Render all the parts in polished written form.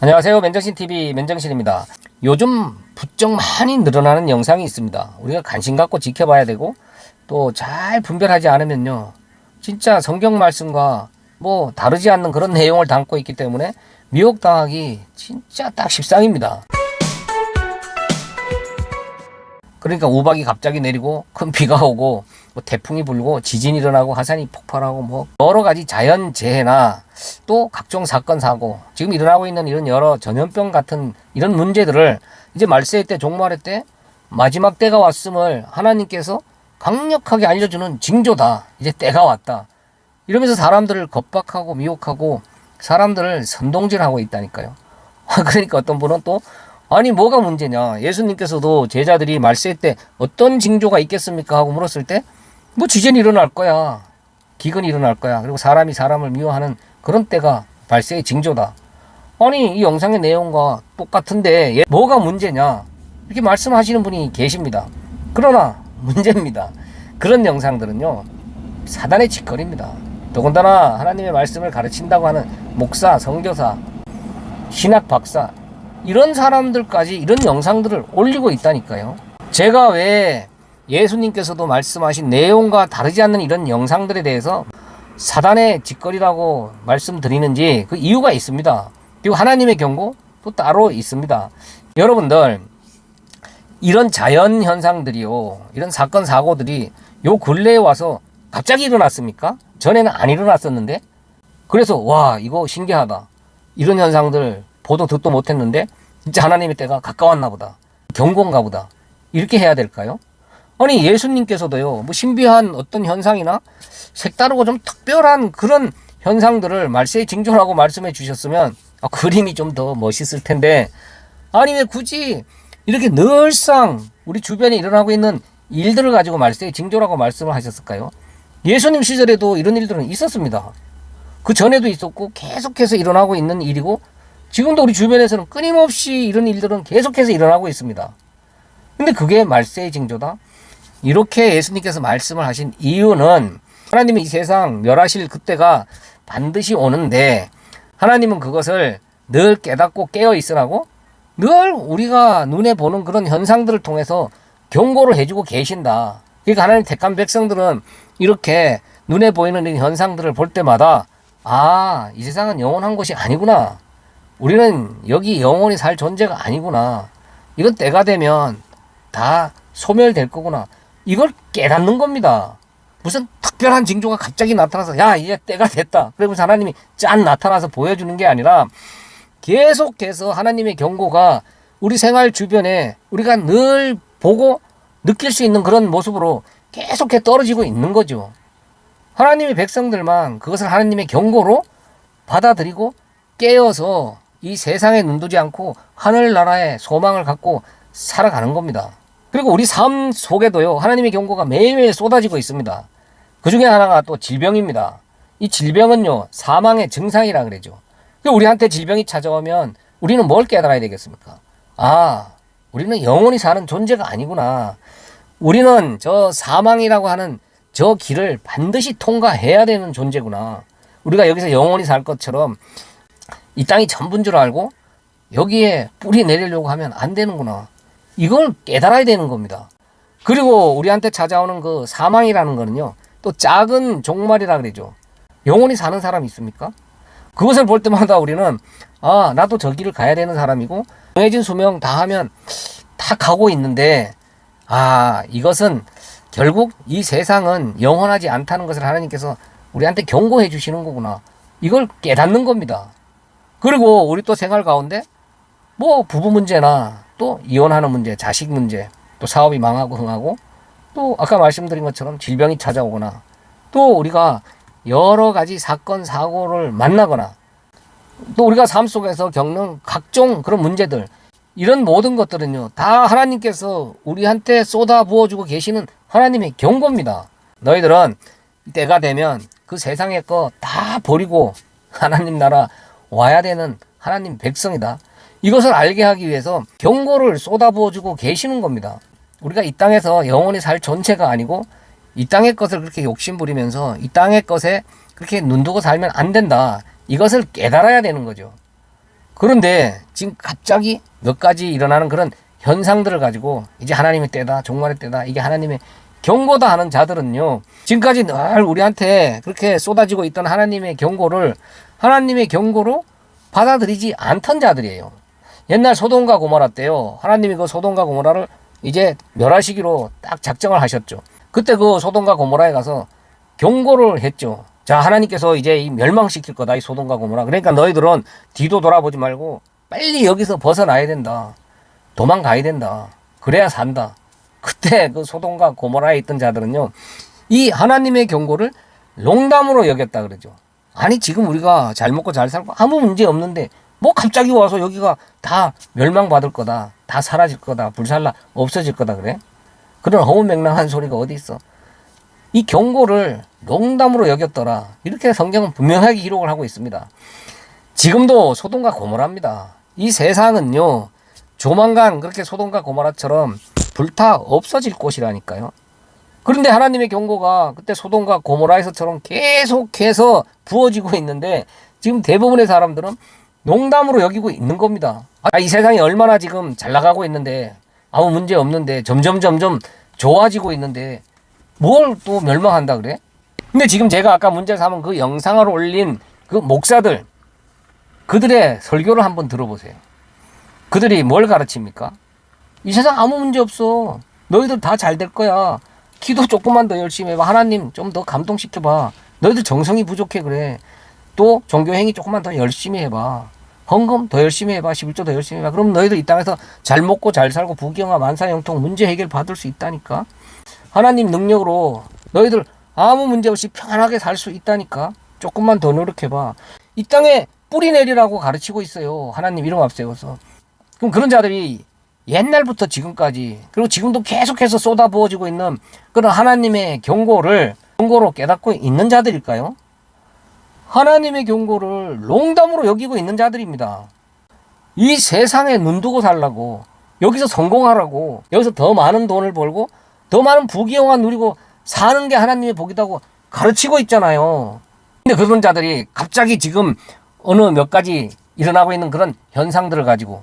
안녕하세요. 맨정신TV 맨정신입니다. 요즘 부쩍 많이 늘어나는 영상이 있습니다. 우리가 관심 갖고 지켜봐야 되고 또 잘 분별하지 않으면요, 진짜 성경 말씀과 뭐 다르지 않는 그런 내용을 담고 있기 때문에 미혹당하기 진짜 딱 십상입니다. 그러니까 우박이 갑자기 내리고 큰 비가 오고 뭐 태풍이 불고 지진이 일어나고 화산이 폭발하고 뭐 여러 가지 자연재해나 또 각종 사건 사고 지금 일어나고 있는 이런 여러 전염병 같은 이런 문제들을 이제 말세의 때 종말의 때 마지막 때가 왔음을 하나님께서 강력하게 알려주는 징조다. 이제 때가 왔다. 이러면서 사람들을 겁박하고 미혹하고 사람들을 선동질하고 있다니까요. 그러니까 어떤 분은 또 아니 뭐가 문제냐, 예수님께서도 제자들이 말세 때 어떤 징조가 있겠습니까 하고 물었을 때 뭐 지진이 일어날 거야, 기근이 일어날 거야, 그리고 사람이 사람을 미워하는 그런 때가 말세의 징조다. 아니 이 영상의 내용과 똑같은데 뭐가 문제냐 이렇게 말씀하시는 분이 계십니다. 그러나 문제입니다. 그런 영상들은요 사단의 짓거리입니다. 더군다나 하나님의 말씀을 가르친다고 하는 목사, 선교사, 신학 박사 이런 사람들까지 이런 영상들을 올리고 있다니까요. 제가 왜 예수님께서도 말씀하신 내용과 다르지 않는 이런 영상들에 대해서 사단의 짓거리라고 말씀드리는지 그 이유가 있습니다. 그리고 하나님의 경고 또 따로 있습니다. 여러분들, 이런 자연 현상들이요, 이런 사건 사고들이 요 근래에 와서 갑자기 일어났습니까? 전에는 안 일어났었는데, 그래서 와 이거 신기하다, 이런 현상들 보도 듣도 못했는데 진짜 하나님의 때가 가까웠나 보다, 경고인가 보다, 이렇게 해야 될까요? 아니 예수님께서도요 뭐 신비한 어떤 현상이나 색다르고 좀 특별한 그런 현상들을 말세의 징조라고 말씀해 주셨으면 그림이 좀 더 멋있을 텐데, 아니 왜 굳이 이렇게 늘상 우리 주변에 일어나고 있는 일들을 가지고 말세의 징조라고 말씀을 하셨을까요? 예수님 시절에도 이런 일들은 있었습니다. 그 전에도 있었고 계속해서 일어나고 있는 일이고 지금도 우리 주변에서는 끊임없이 이런 일들은 계속해서 일어나고 있습니다. 근데 그게 말세의 징조다? 이렇게 예수님께서 말씀을 하신 이유는 하나님이 이 세상 멸하실 그때가 반드시 오는데 하나님은 그것을 늘 깨닫고 깨어 있으라고 늘 우리가 눈에 보는 그런 현상들을 통해서 경고를 해주고 계신다. 그러니까 하나님 택한 백성들은 이렇게 눈에 보이는 이 현상들을 볼 때마다 이 세상은 영원한 것이 아니구나, 우리는 여기 영원히 살 존재가 아니구나, 이건 때가 되면 다 소멸될 거구나, 이걸 깨닫는 겁니다. 무슨 특별한 징조가 갑자기 나타나서 야 이제 때가 됐다 그러면서 하나님이 짠 나타나서 보여주는 게 아니라 계속해서 하나님의 경고가 우리 생활 주변에 우리가 늘 보고 느낄 수 있는 그런 모습으로 계속해 떨어지고 있는 거죠. 하나님의 백성들만 그것을 하나님의 경고로 받아들이고 깨어서 이 세상에 눈두지 않고 하늘나라의 소망을 갖고 살아가는 겁니다. 그리고 우리 삶 속에도요 하나님의 경고가 매일매일 쏟아지고 있습니다. 그 중에 하나가 또 질병입니다. 이 질병은요 사망의 증상이라 그러죠. 우리한테 질병이 찾아오면 우리는 뭘 깨달아야 되겠습니까? 우리는 영원히 사는 존재가 아니구나, 우리는 저 사망이라고 하는 저 길을 반드시 통과해야 되는 존재구나, 우리가 여기서 영원히 살 것처럼 이 땅이 전부인 줄 알고 여기에 뿌리 내리려고 하면 안 되는구나, 이걸 깨달아야 되는 겁니다. 그리고 우리한테 찾아오는 그 사망이라는 거는요 또 작은 종말이라 그러죠. 영원히 사는 사람이 있습니까? 그것을 볼 때마다 우리는 나도 저 길을 가야 되는 사람이고 정해진 수명 다 하면 다 가고 있는데 이것은 결국 이 세상은 영원하지 않다는 것을 하나님께서 우리한테 경고해 주시는 거구나, 이걸 깨닫는 겁니다. 그리고 우리 또 생활 가운데 뭐 부부 문제나 또 이혼하는 문제, 자식 문제, 또 사업이 망하고 흥하고 또 아까 말씀드린 것처럼 질병이 찾아오거나 또 우리가 여러 가지 사건 사고를 만나거나 또 우리가 삶 속에서 겪는 각종 그런 문제들, 이런 모든 것들은요 다 하나님께서 우리한테 쏟아 부어주고 계시는 하나님의 경고입니다. 너희들은 때가 되면 그 세상의 거 다 버리고 하나님 나라 와야 되는 하나님 백성이다. 이것을 알게 하기 위해서 경고를 쏟아부어주고 계시는 겁니다. 우리가 이 땅에서 영원히 살 존재가 아니고 이 땅의 것을 그렇게 욕심부리면서 이 땅의 것에 그렇게 눈두고 살면 안 된다, 이것을 깨달아야 되는 거죠. 그런데 지금 갑자기 몇 가지 일어나는 그런 현상들을 가지고 이제 하나님의 때다, 종말의 때다, 이게 하나님의 경고다 하는 자들은요, 지금까지 늘 우리한테 그렇게 쏟아지고 있던 하나님의 경고를 하나님의 경고로 받아들이지 않던 자들이에요. 옛날 소돔과 고모라 때요, 하나님이 그 소돔과 고모라를 이제 멸하시기로 딱 작정을 하셨죠. 그때 그 소돔과 고모라에 가서 경고를 했죠. 자, 하나님께서 이제 이 멸망시킬 거다, 이 소돔과 고모라. 그러니까 너희들은 뒤도 돌아보지 말고 빨리 여기서 벗어나야 된다. 도망가야 된다. 그래야 산다. 그때 그 소돔과 고모라에 있던 자들은요, 이 하나님의 경고를 농담으로 여겼다 그러죠. 아니, 지금 우리가 잘 먹고 잘 살고 아무 문제 없는데 뭐 갑자기 와서 여기가 다 멸망받을 거다, 다 사라질 거다, 불살라 없어질 거다 그래? 그런 허무맹랑한 소리가 어디 있어? 이 경고를 농담으로 여겼더라. 이렇게 성경은 분명하게 기록을 하고 있습니다. 지금도 소돔과 고모라입니다. 이 세상은요, 조만간 그렇게 소돔과 고모라처럼 불타 없어질 곳이라니까요. 그런데 하나님의 경고가 그때 소돔과 고모라에서처럼 계속해서 부어지고 있는데 지금 대부분의 사람들은 농담으로 여기고 있는 겁니다. 이 세상이 얼마나 지금 잘 나가고 있는데, 아무 문제 없는데, 점점 좋아지고 있는데 뭘 또 멸망한다 그래? 근데 지금 제가 아까 문제 삼은 그 영상을 올린 그 목사들, 그들의 설교를 한번 들어보세요. 그들이 뭘 가르칩니까? 이 세상 아무 문제 없어. 너희들 다 잘 될 거야. 기도 조금만 더 열심히 해봐. 하나님 좀 더 감동시켜봐. 너희들 정성이 부족해 그래. 또 종교행위 조금만 더 열심히 해봐. 헌금 더 열심히 해봐. 11조 더 열심히 해봐. 그럼 너희들 이 땅에서 잘 먹고 잘 살고 부귀영화 만사형통 문제 해결 받을 수 있다니까. 하나님 능력으로 너희들 아무 문제 없이 편안하게 살 수 있다니까. 조금만 더 노력해봐. 이 땅에 뿌리 내리라고 가르치고 있어요. 하나님 이름 앞세워서. 그럼 그런 자들이 옛날부터 지금까지, 그리고 지금도 계속해서 쏟아부어지고 있는 그런 하나님의 경고로 깨닫고 있는 자들일까요? 하나님의 경고를 농담으로 여기고 있는 자들입니다. 이 세상에 눈두고 살라고, 여기서 성공하라고, 여기서 더 많은 돈을 벌고 더 많은 부귀영화 누리고 사는 게 하나님의 복이라고 가르치고 있잖아요. 근데 그런 자들이 갑자기 지금 어느 몇 가지 일어나고 있는 그런 현상들을 가지고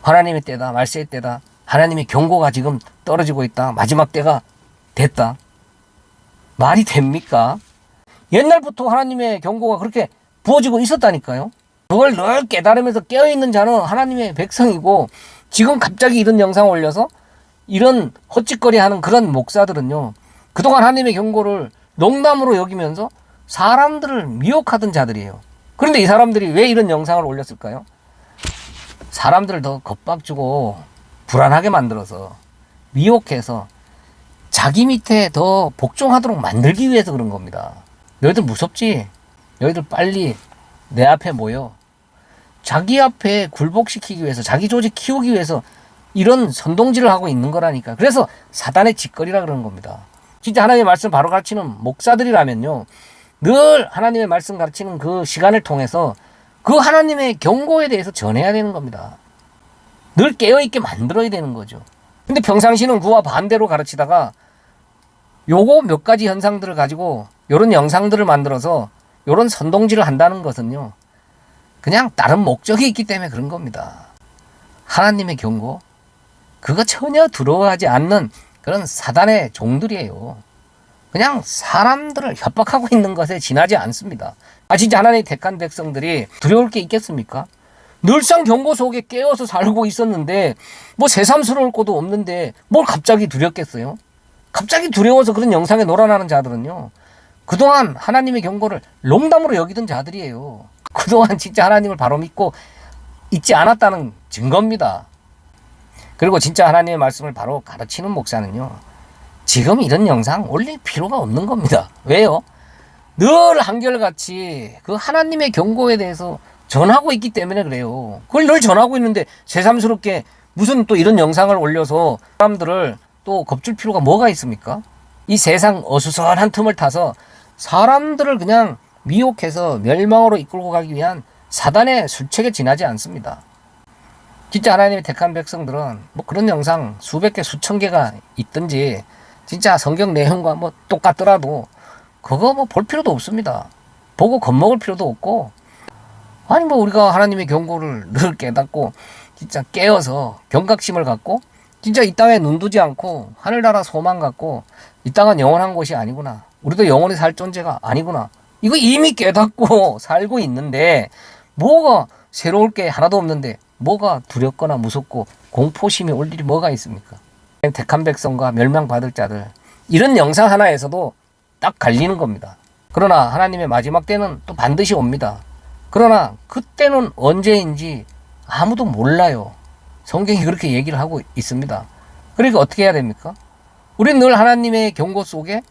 하나님의 때다, 말세의 때다, 하나님의 경고가 지금 떨어지고 있다, 마지막 때가 됐다. 말이 됩니까? 옛날부터 하나님의 경고가 그렇게 부어지고 있었다니까요. 그걸 늘 깨달으면서 깨어있는 자는 하나님의 백성이고, 지금 갑자기 이런 영상 올려서 이런 헛짓거리하는 그런 목사들은요, 그동안 하나님의 경고를 농담으로 여기면서 사람들을 미혹하던 자들이에요. 그런데 이 사람들이 왜 이런 영상을 올렸을까요? 사람들을 더 겁박주고 불안하게 만들어서, 미혹해서 자기 밑에 더 복종하도록 만들기 위해서 그런 겁니다. 너희들 무섭지? 너희들 빨리 내 앞에 모여. 자기 앞에 굴복시키기 위해서, 자기 조직 키우기 위해서 이런 선동질을 하고 있는 거라니까. 그래서 사단의 짓거리라 그러는 겁니다. 진짜 하나님의 말씀 바로 가르치는 목사들이라면요, 늘 하나님의 말씀 가르치는 그 시간을 통해서 그 하나님의 경고에 대해서 전해야 되는 겁니다. 늘 깨어있게 만들어야 되는 거죠. 근데 평상시는 그와 반대로 가르치다가 요거 몇 가지 현상들을 가지고 요런 영상들을 만들어서 요런 선동질을 한다는 것은요, 그냥 다른 목적이 있기 때문에 그런 겁니다. 하나님의 경고, 그거 전혀 두려워하지 않는 그런 사단의 종들이에요. 그냥 사람들을 협박하고 있는 것에 지나지 않습니다. 진짜 하나님의 택한 백성들이 두려울 게 있겠습니까? 늘상 경고 속에 깨어서 살고 있었는데, 뭐 새삼스러울 것도 없는데 뭘 갑자기 두렵겠어요? 갑자기 두려워서 그런 영상에 놀아나는 자들은요, 그동안 하나님의 경고를 농담으로 여기던 자들이에요. 그동안 진짜 하나님을 바로 믿고 있지 않았다는 증거입니다. 그리고 진짜 하나님의 말씀을 바로 가르치는 목사는요, 지금 이런 영상 올릴 필요가 없는 겁니다. 왜요? 늘 한결같이 그 하나님의 경고에 대해서 전하고 있기 때문에 그래요. 그걸 늘 전하고 있는데 새삼스럽게 무슨 또 이런 영상을 올려서 사람들을 또 겁줄 필요가 뭐가 있습니까? 이 세상 어수선한 틈을 타서 사람들을 그냥 미혹해서 멸망으로 이끌고 가기 위한 사단의 술책에 지나지 않습니다. 진짜 하나님의 택한 백성들은 뭐 그런 영상 수백 개, 수천 개가 있든지 진짜 성경 내용과 뭐 똑같더라도 그거 뭐 볼 필요도 없습니다. 보고 겁먹을 필요도 없고, 아니 뭐 우리가 하나님의 경고를 늘 깨닫고 진짜 깨어서 경각심을 갖고 진짜 이 땅에 눈두지 않고 하늘나라 소망 갖고 이 땅은 영원한 곳이 아니구나. 우리도 영원히 살 존재가 아니구나. 이거 이미 깨닫고 살고 있는데 뭐가 새로울 게 하나도 없는데 뭐가 두렵거나 무섭고 공포심이 올 일이 뭐가 있습니까? 택한 백성과 멸망받을 자들 이런 영상 하나에서도 딱 갈리는 겁니다. 그러나 하나님의 마지막 때는 또 반드시 옵니다. 그러나 그때는 언제인지 아무도 몰라요. 성경이 그렇게 얘기를 하고 있습니다. 그러니까 어떻게 해야 됩니까? 우리는 늘 하나님의 경고 속에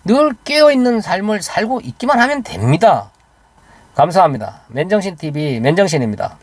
늘 깨어있는 삶을 살고 있기만 하면 됩니다. 감사합니다. 맨정신TV 맨정신입니다.